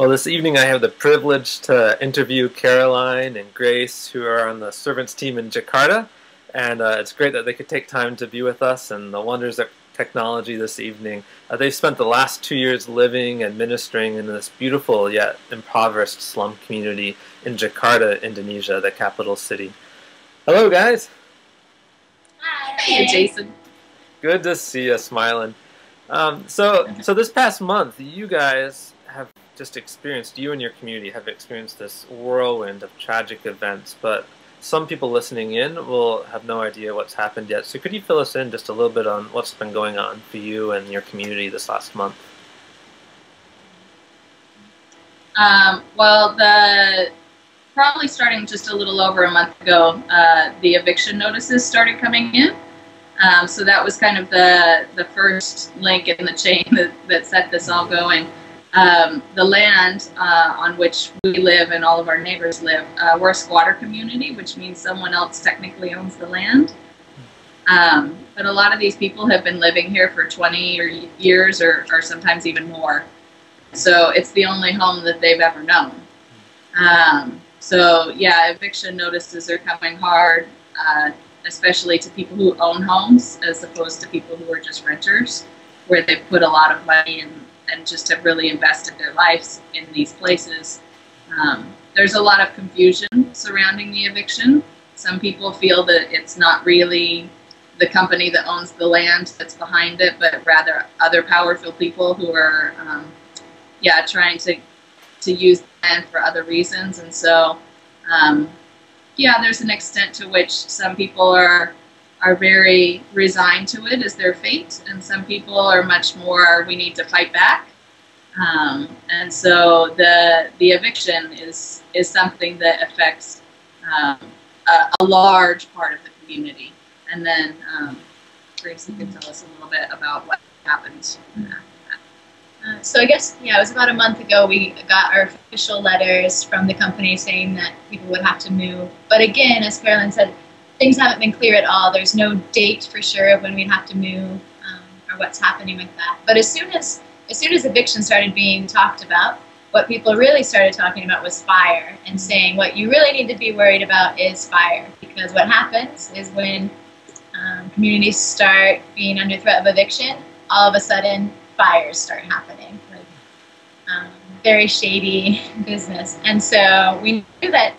Well, this evening I have the privilege to interview Caroline and Grace, who are on the servants team in Jakarta. And it's great that they could take time to be with us and the wonders of technology this evening. They've spent the last 2 years living and ministering in this beautiful yet impoverished slum community in Jakarta, Indonesia, the capital city. Hello, guys. Hi. Hey, Jason. Good to see you smiling. So this past month, you guys have just experienced, you and your community have experienced this whirlwind of tragic events, but some people listening in will have no idea what's happened yet. So could you fill us in just a little bit on what's been going on for you and your community this last month? Well, probably starting just a little over a month ago, the eviction notices started coming in. So that was kind of the first link in the chain that set this all going. The land on which we live and all of our neighbors live, we're a squatter community, which means someone else technically owns the land. But a lot of these people have been living here for 20 years or sometimes even more. So it's the only home that they've ever known. So yeah, eviction notices are coming hard, especially to people who own homes as opposed to people who are just renters, where they've put a lot of money in and just have really invested their lives in these places. There's a lot of confusion surrounding the eviction. Some people feel that it's not really the company that owns the land that's behind it, but rather other powerful people who are trying to use the land for other reasons. And so there's an extent to which some people are very resigned to it as their fate, and some people are much more, we need to fight back. And so the eviction is something that affects a large part of the community. And then Grace, you can tell us a little bit about what happened after that. So I guess, it was about a month ago we got our official letters from the company saying that people would have to move. But again, as Caroline said, things haven't been clear at all. There's no date for sure of when we'd have to move or what's happening with that. But as soon as eviction started being talked about, what people really started talking about was fire, and saying what you really need to be worried about is fire. Because what happens is when communities start being under threat of eviction, all of a sudden fires start happening. Very shady business. And so we knew that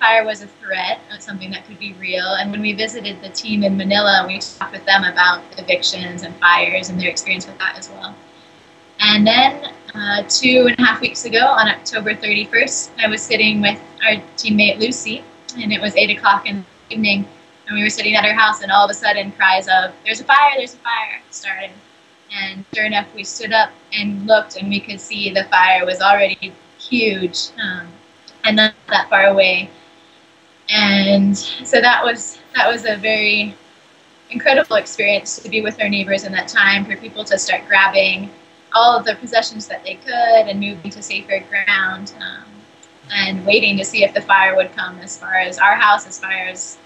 fire was a threat, something that could be real. And when we visited the team in Manila, we talked with them about evictions and fires and their experience with that as well. And then 2.5 weeks ago, on October 31st, I was sitting with our teammate Lucy, and it was 8 o'clock in the evening, and we were sitting at her house, and all of a sudden cries of, there's a fire, started. And sure enough, we stood up and looked, and we could see the fire was already huge, and not that far away. And so that was a very incredible experience to be with our neighbors in that time, for people to start grabbing all of the possessions that they could and moving to safer ground, and waiting to see if the fire would come as far as our house, as far as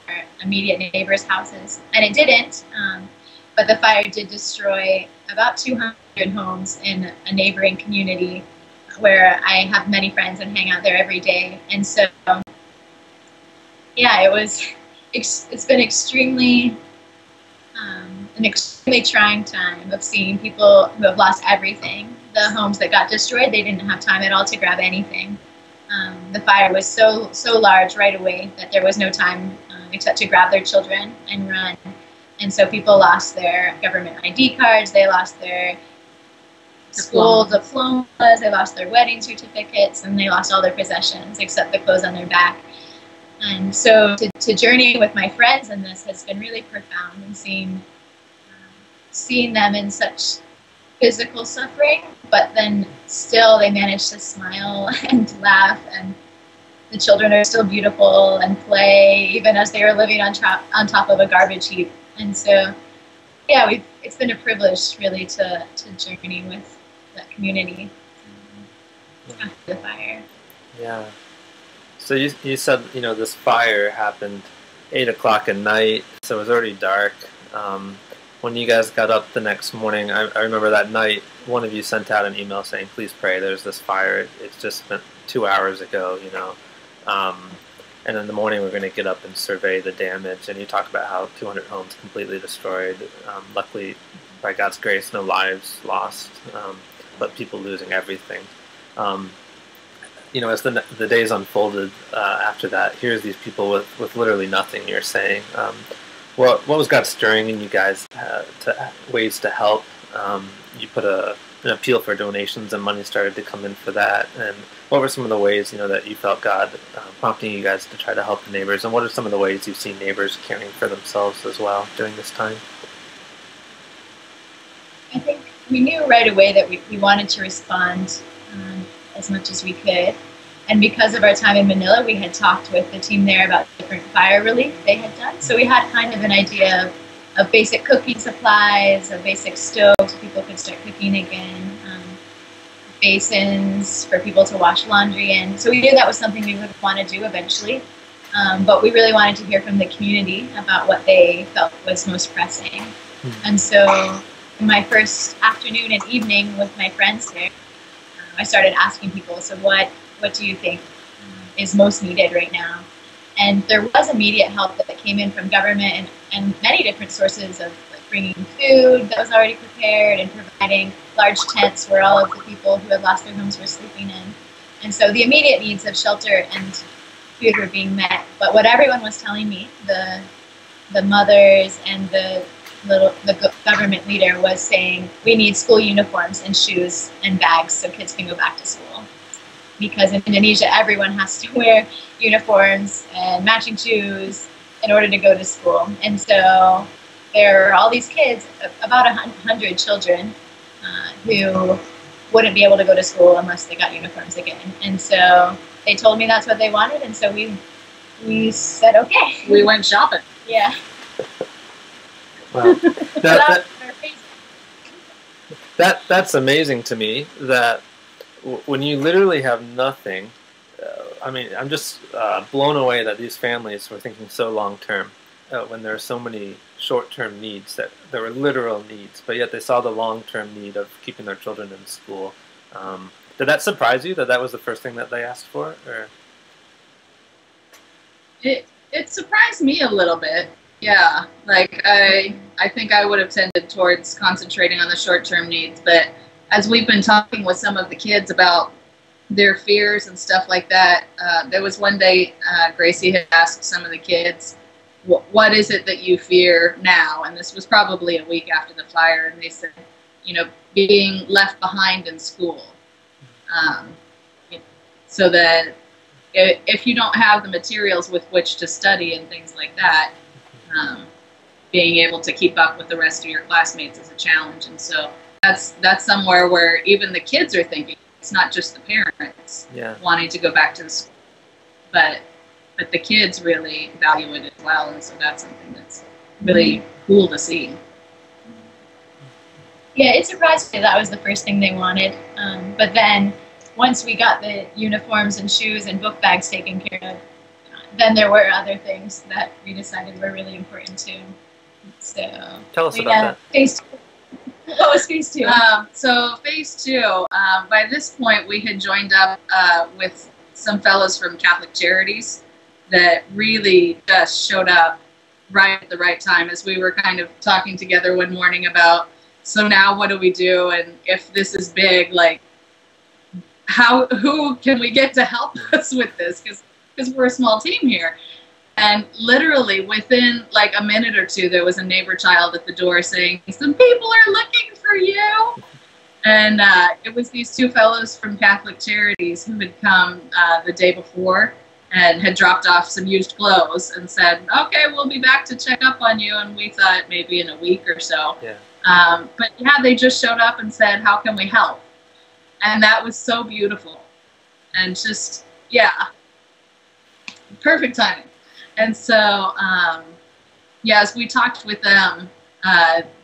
our immediate neighbors' houses. And it didn't, but the fire did destroy about 200 homes in a neighboring community where I have many friends and hang out there every day. And so, it's been an extremely trying time of seeing people who have lost everything. The homes that got destroyed, they didn't have time at all to grab anything. The fire was so large right away that there was no time except to grab their children and run. And so people lost their government ID cards, they lost their school diplomas, they lost their wedding certificates, and they lost all their possessions except the clothes on their back. And so to journey with my friends in this has been really profound, and seeing them in such physical suffering, but then still they manage to smile and laugh, and the children are still beautiful and play even as they are living on top of a garbage heap. And so, it's been a privilege really to journey with that community after the fire. Yeah. So you said, this fire happened 8 o'clock at night, so it was already dark. when you guys got up the next morning, I remember that night, one of you sent out an email saying, please pray, there's this fire. It's just been 2 hours ago, you know. And in the morning, we're going to get up and survey the damage. And you talk about how 200 homes completely destroyed. Luckily, by God's grace, no lives lost, but people losing everything. You know, as the days unfolded after that, here's these people with literally nothing, you're saying. What was God stirring in you guys to ways to help? You put an appeal for donations, and money started to come in for that. And what were some of the ways, you know, that you felt God prompting you guys to try to help the neighbors? And what are some of the ways you've seen neighbors caring for themselves as well during this time? I think we knew right away that we wanted to respond as much as we could. And because of our time in Manila, we had talked with the team there about different fire relief they had done. So we had kind of an idea of basic cooking supplies, a basic stove so people could start cooking again, basins for people to wash laundry in. So we knew that was something we would want to do eventually. But we really wanted to hear from the community about what they felt was most pressing. And so in my first afternoon and evening with my friends there, I started asking people, so what do you think is most needed right now? And there was immediate help that came in from government and many different sources of like bringing food that was already prepared and providing large tents where all of the people who had lost their homes were sleeping in. And so the immediate needs of shelter and food were being met. But what everyone was telling me, the mothers and the government leader was saying, we need school uniforms and shoes and bags so kids can go back to school. Because in Indonesia, everyone has to wear uniforms and matching shoes in order to go to school. And so there are all these kids, about 100 children, who wouldn't be able to go to school unless they got uniforms again. And so they told me that's what they wanted, and so we said, okay. We went shopping. Yeah. Wow. That's amazing to me, that when you literally have nothing, I mean, I'm just blown away that these families were thinking so long term when there are so many short-term needs, that there were literal needs, but yet they saw the long-term need of keeping their children in school. Did that surprise you, that that was the first thing that they asked for? Or? It surprised me a little bit. Yeah, like I think I would have tended towards concentrating on the short-term needs, but as we've been talking with some of the kids about their fears and stuff like that, there was one day Gracie had asked some of the kids, what is it that you fear now? And this was probably a week after the fire, and they said, you know, being left behind in school. So that if you don't have the materials with which to study and things like that, being able to keep up with the rest of your classmates is a challenge. And so that's somewhere where even the kids are thinking, it's not just the parents wanting to go back to the school, but the kids really value it as well. And so that's something that's really cool to see. Yeah, it surprised me that was the first thing they wanted. But then once we got the uniforms and shoes and book bags taken care of, then there were other things that we decided were really important too. So tell us about that. Phase 2. What was phase 2? So phase 2, by this point we had joined up with some fellows from Catholic Charities that really just showed up right at the right time as we were kind of talking together one morning about, so now what do we do? And if this is big, like, who can we get to help us with this? Because we're a small team here. And literally within like a minute or two, there was a neighbor child at the door saying, some people are looking for you. And it was these two fellows from Catholic Charities who had come the day before and had dropped off some used clothes and said, okay, we'll be back to check up on you. And we thought maybe in a week or so. Yeah. But yeah, they just showed up and said, how can we help? And that was so beautiful. And just, yeah, perfect timing. And so, yeah, as we talked with them,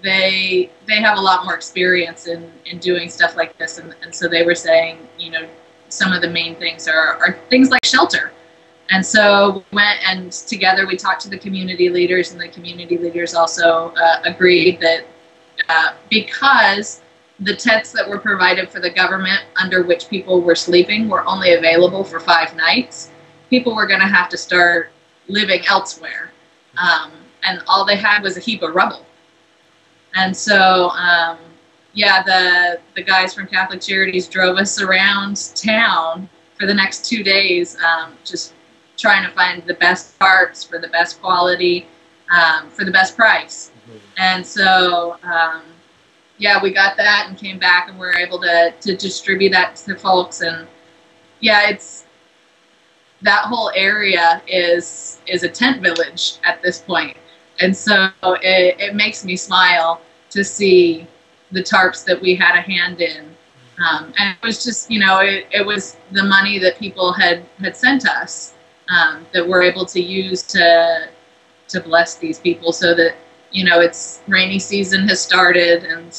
they have a lot more experience in doing stuff like this. And so they were saying, you know, some of the main things are things like shelter. And so we went, and together we talked to the community leaders, and the community leaders also agreed that because the tents that were provided for the government under which people were sleeping were only available for 5 nights, people were going to have to start living elsewhere. And all they had was a heap of rubble. And so, yeah, the guys from Catholic Charities drove us around town for the next 2 days, just trying to find the best tarps for the best quality, for the best price. Mm-hmm. And so, yeah, we got that and came back, and we were able to distribute that to folks. And yeah, that whole area is a tent village at this point. And so it makes me smile to see the tarps that we had a hand in. And it was just, you know, it was the money that people had sent us that we're able to use to bless these people, so that, you know, it's rainy season has started, and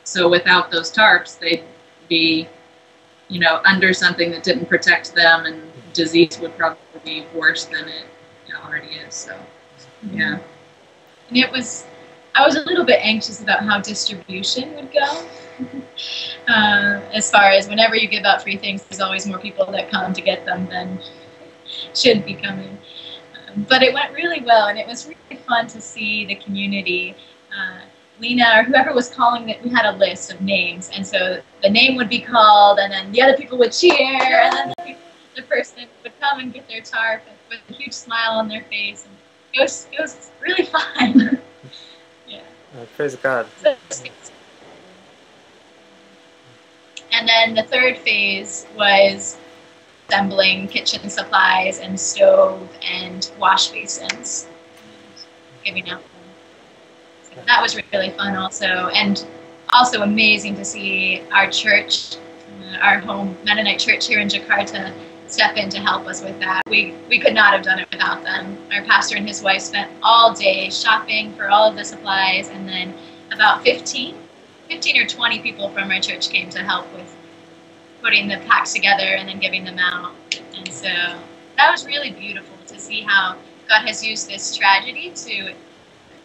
so without those tarps, they'd be, you know, under something that didn't protect them, and disease would probably be worse than it already is. So, yeah. And I was a little bit anxious about how distribution would go. As far as whenever you give out free things, there's always more people that come to get them than should be coming. But it went really well, and it was really fun to see the community. Lena, or whoever was calling it, we had a list of names, and so the name would be called, and then the other people would cheer, and then the person would come and get their tarp with a huge smile on their face. And it was really fun. Yeah. Praise God. And then the third phase was assembling kitchen supplies and stove and wash basins, giving out. So that was really fun also, and also amazing to see our church, our home Mennonite church here in Jakarta, step in to help us with that. We could not have done it without them. Our pastor and his wife spent all day shopping for all of the supplies, and then about 15 or 20 people from our church came to help with putting the packs together and then giving them out. And so that was really beautiful to see how God has used this tragedy to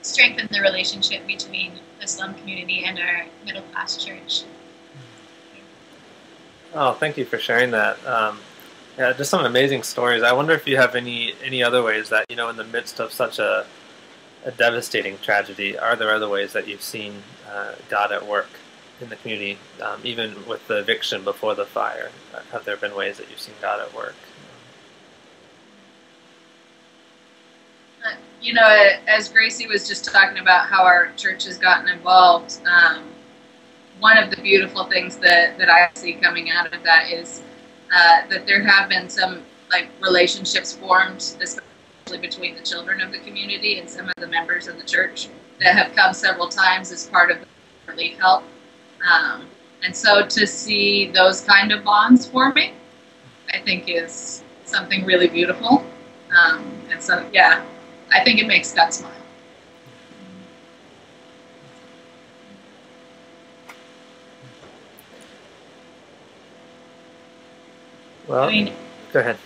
strengthen the relationship between the slum community and our middle-class church. Oh, thank you for sharing that. Yeah, just some amazing stories. I wonder if you have any other ways that, you know, in the midst of such a devastating tragedy, are there other ways that you've seen God at work in the community, even with the eviction before the fire? Have there been ways that you've seen God at work? You know, as Gracie was just talking about how our church has gotten involved, one of the beautiful things that I see coming out of that is that there have been some relationships formed, especially between the children of the community and some of the members of the church that have come several times as part of the relief help. And so to see those kind of bonds forming, I think is something really beautiful. And so, yeah, I think it makes God smile. Well, go ahead.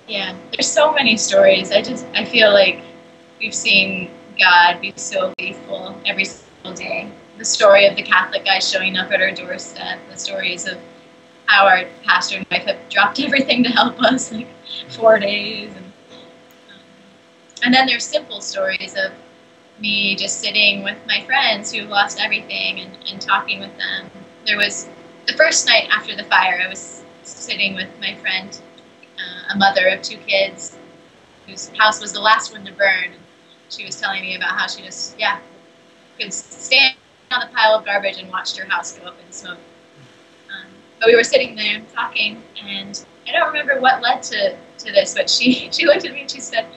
Yeah, there's so many stories. I feel like we've seen God be so faithful every single day. The story of the Catholic guy showing up at our doorstep, the stories of how our pastor and wife have dropped everything to help us, 4 days. And then there's simple stories of me just sitting with my friends who lost everything and talking with them. There was the first night after the fire, I was sitting with my friend, a mother of 2 kids, whose house was the last one to burn. She was telling me about how she just, could stand on the pile of garbage and watched her house go up in smoke. But we were sitting there talking, and I don't remember what led to this, but she looked at me and she said,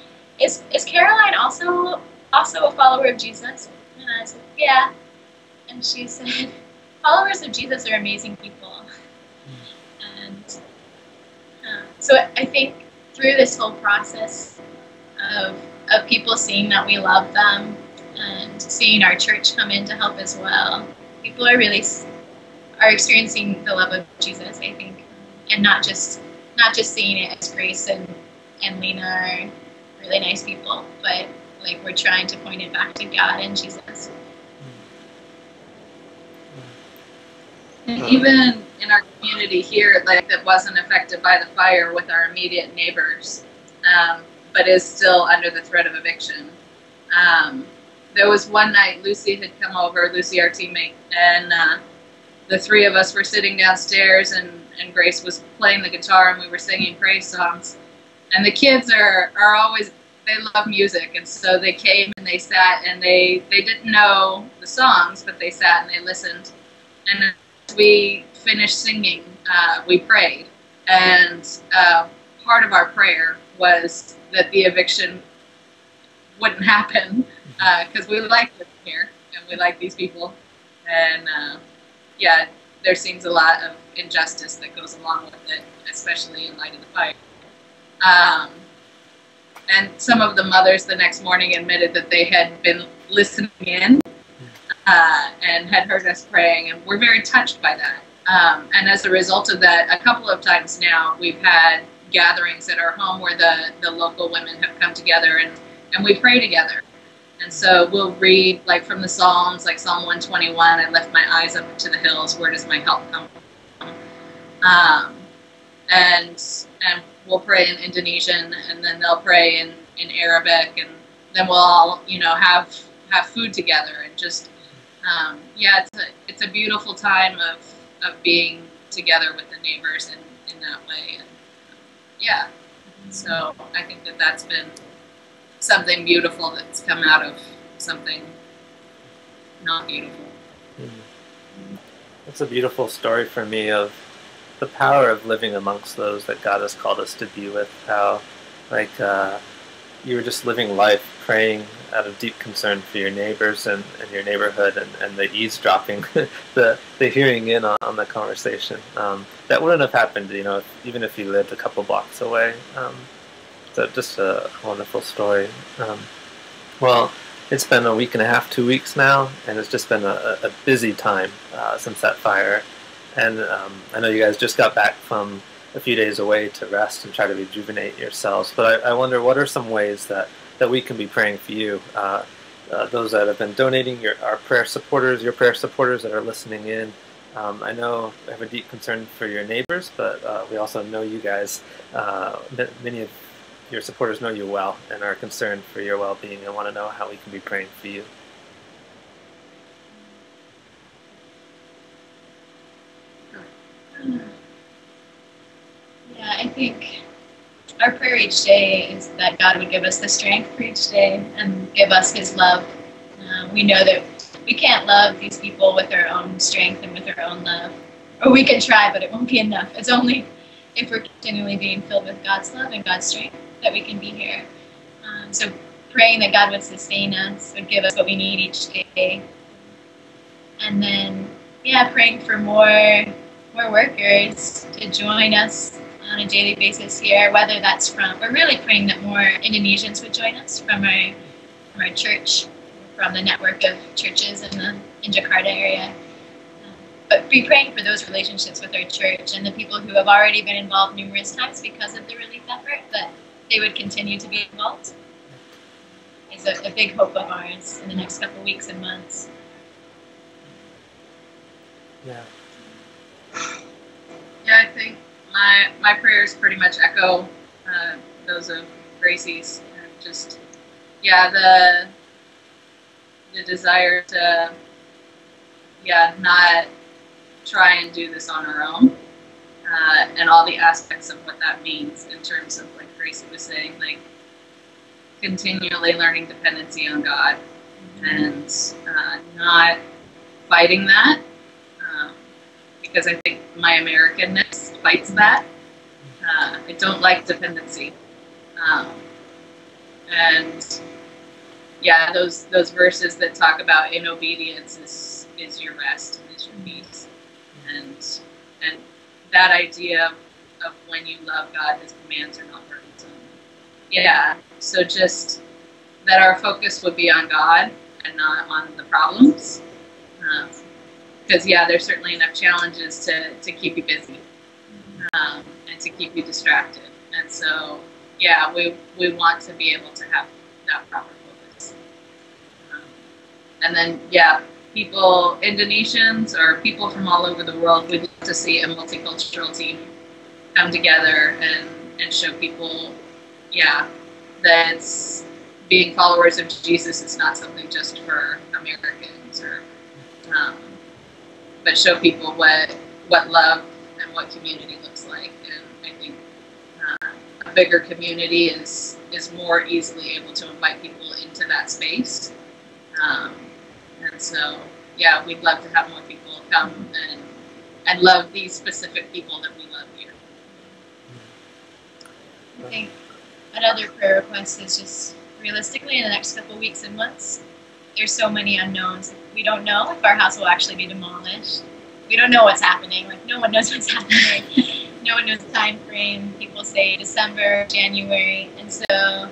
Is Caroline also a follower of Jesus? And I said, yeah. And she said, followers of Jesus are amazing people. And so I think through this whole process of people seeing that we love them and seeing our church come in to help as well, people are experiencing the love of Jesus, I think, and not just seeing it as grace and and Lena are really nice people, but like we're trying to point it back to God and Jesus. And even in our community here, like that wasn't affected by the fire with our immediate neighbors, but is still under the threat of eviction. There was one night Lucy had come over, Lucy, our teammate, and the three of us were sitting downstairs, and Grace was playing the guitar, and we were singing praise songs. And the kids are always, they love music, and so they came and they sat, and they didn't know the songs, but they sat and they listened. And as we finished singing, we prayed. And part of our prayer was that the eviction wouldn't happen, because we like living here, and we like these people. And yeah, there seems a lot of injustice that goes along with it, especially in light of the fire. And some of the mothers the next morning admitted that they had been listening in and had heard us praying, and we're very touched by that. And as a result of that, a couple of times now we've had gatherings at our home where the local women have come together and we pray together. And so we'll read like from the Psalms, like Psalm 121, I lift my eyes up to the hills, where does my help come from? And we'll pray in Indonesian, and then they'll pray in Arabic, and then we'll all, have food together, and just, yeah, it's a beautiful time of being together with the neighbors in that way. And yeah, so I think that's been something beautiful that's come out of something not beautiful. It's a beautiful story for me of the power of living amongst those that God has called us to be with. How, like, you were just living life, praying out of deep concern for your neighbors and your neighborhood, and the eavesdropping, the hearing in on the conversation. That wouldn't have happened, even if you lived a couple blocks away. So just a wonderful story. Well, it's been a week and a half, 2 weeks now, and it's just been a busy time since that fire. And I know you guys just got back from a few days away to rest and try to rejuvenate yourselves. But I wonder, what are some ways that we can be praying for you? Those that have been donating, our prayer supporters, your prayer supporters that are listening in. I know I have a deep concern for your neighbors, but we also know you guys. Many of your supporters know you well and are concerned for your well-being and want to know how we can be praying for you. Yeah, I think our prayer each day is that God would give us the strength for each day and give us His love. We know that we can't love these people with our own strength and with our own love. Or we can try, but it won't be enough. It's only if we're continually being filled with God's love and God's strength that we can be here. So praying that God would sustain us, would give us what we need each day. And then, yeah, praying for more workers to join us on a daily basis here, whether that's we're really praying that more Indonesians would join us from our church, from the network of churches in Jakarta area. But be praying for those relationships with our church and the people who have already been involved numerous times because of the relief effort, that they would continue to be involved. Is a big hope of ours in the next couple of weeks and months. Yeah. Yeah, I think my prayers pretty much echo those of Gracie's. And just, yeah, the desire to, not try and do this on our own, and all the aspects of what that means in terms of, like Gracie was saying, like continually learning dependency on God and not fighting that, because I think my Americanness fights that. I don't like dependency, and yeah, those verses that talk about in obedience is your rest and is your peace. And that idea of when you love God, His commands are not burdensome. Yeah, so just that our focus would be on God and not on the problems. Because, there's certainly enough challenges to keep you busy and to keep you distracted. And so yeah, we want to be able to have that proper focus. And then, yeah, people, Indonesians or people from all over the world, we'd love to see a multicultural team come together and show people, yeah, that it's, being followers of Jesus is not something just for Americans, or but show people what love and what community looks like. And I think a bigger community is more easily able to invite people into that space. And so, yeah, we'd love to have more people come and love these specific people that we love here. I think another prayer request is just realistically in the next couple of weeks and months, there's so many unknowns. We don't know if our house will actually be demolished. We don't know what's happening. Like, no one knows what's happening. No one knows the time frame. People say December, January. And so,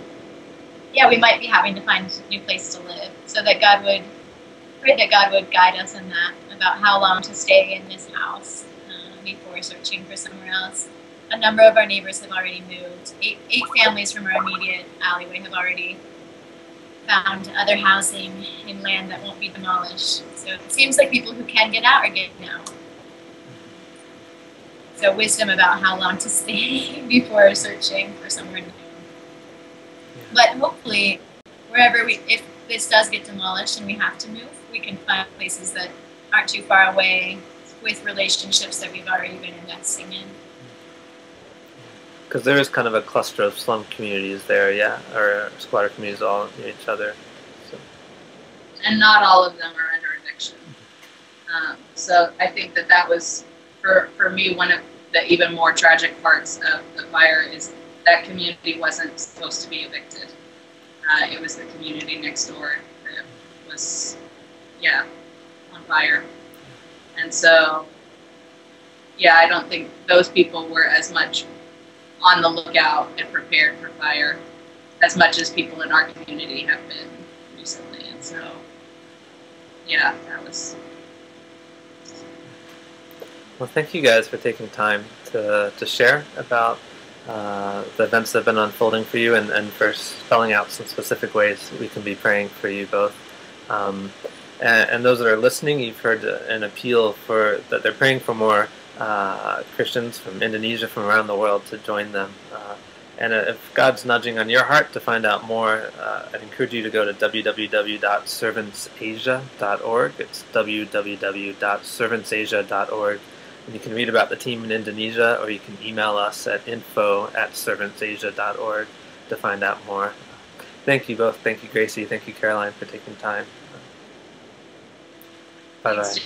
yeah, we might be having to find a new place to live. So that pray that God would guide us in that, about how long to stay in this house before searching for somewhere else. A number of our neighbors have already moved. Eight families from our immediate alleyway have already found other housing in land that won't be demolished. So it seems like people who can get out are getting out. So wisdom about how long to stay before searching for somewhere new. But hopefully, if this does get demolished and we have to move, we can find places that aren't too far away with relationships that we've already been investing in. Because there is kind of a cluster of slum communities there, yeah, or squatter communities all near each other. So. And not all of them are under eviction. So I think that was, for me, one of the even more tragic parts of the fire is that community wasn't supposed to be evicted. It was the community next door that was, yeah, on fire. And so, yeah, I don't think those people were as much on the lookout and prepared for fire as much as people in our community have been recently. And so, yeah, that was... Well, thank you guys for taking time to share about the events that have been unfolding for you, and for spelling out some specific ways we can be praying for you both. And those that are listening, you've heard an appeal that they're praying for more Christians from Indonesia, from around the world, to join them. And if God's nudging on your heart to find out more, I'd encourage you to go to www.servantsasia.org. It's www.servantsasia.org. And you can read about the team in Indonesia, or you can email us at info@servantsasia.org to find out more. Thank you both. Thank you, Gracie. Thank you, Caroline, for taking time. Bye-bye.